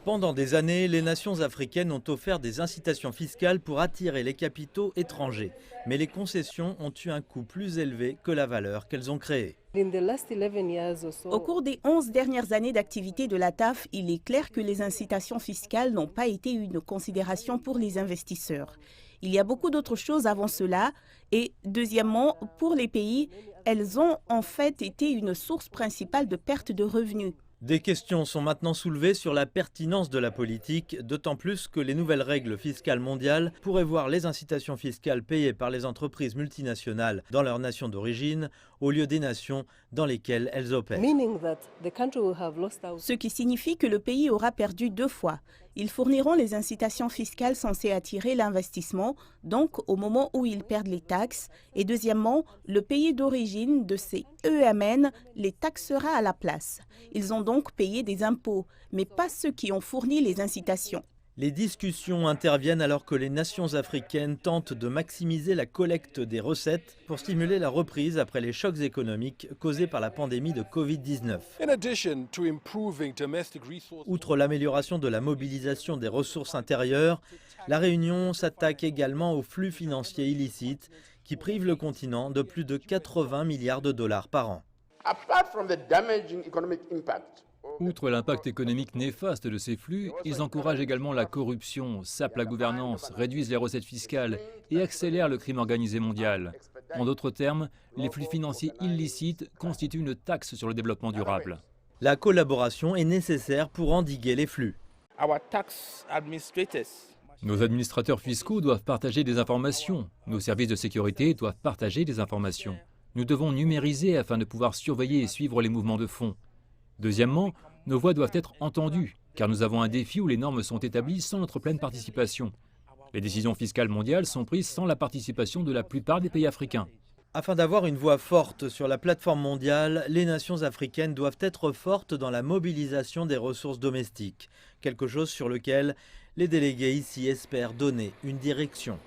Pendant des années, les nations africaines ont offert des incitations fiscales pour attirer les capitaux étrangers. Mais les concessions ont eu un coût plus élevé que la valeur qu'elles ont créée. Au cours des 11 dernières années d'activité de la TAF, il est clair que les incitations fiscales n'ont pas été une considération pour les investisseurs. Il y a beaucoup d'autres choses avant cela. Et deuxièmement, pour les pays, elles ont en fait été une source principale de perte de revenus. Des questions sont maintenant soulevées sur la pertinence de la politique, d'autant plus que les nouvelles règles fiscales mondiales pourraient voir les incitations fiscales payées par les entreprises multinationales dans leur nation d'origine au lieu des nations dans lesquelles elles opèrent. Ce qui signifie que le pays aura perdu deux fois. Ils fourniront les incitations fiscales censées attirer l'investissement, donc au moment où ils perdent les taxes. Et deuxièmement, le pays d'origine de ces EMN les taxera à la place. Ils ont donc payé des impôts, mais pas ceux qui ont fourni les incitations. Les discussions interviennent alors que les nations africaines tentent de maximiser la collecte des recettes pour stimuler la reprise après les chocs économiques causés par la pandémie de Covid-19. Outre l'amélioration de la mobilisation des ressources intérieures, la réunion s'attaque également aux flux financiers illicites qui privent le continent de plus de 80 milliards de dollars par an. Outre l'impact économique néfaste de ces flux, ils encouragent également la corruption, sapent la gouvernance, réduisent les recettes fiscales et accélèrent le crime organisé mondial. En d'autres termes, les flux financiers illicites constituent une taxe sur le développement durable. La collaboration est nécessaire pour endiguer les flux. Nos administrateurs fiscaux doivent partager des informations. Nos services de sécurité doivent partager des informations. Nous devons numériser afin de pouvoir surveiller et suivre les mouvements de fonds. Deuxièmement, nos voix doivent être entendues, car nous avons un défi où les normes sont établies sans notre pleine participation. Les décisions fiscales mondiales sont prises sans la participation de la plupart des pays africains. Afin d'avoir une voix forte sur la plateforme mondiale, les nations africaines doivent être fortes dans la mobilisation des ressources domestiques, quelque chose sur lequel les délégués ici espèrent donner une direction.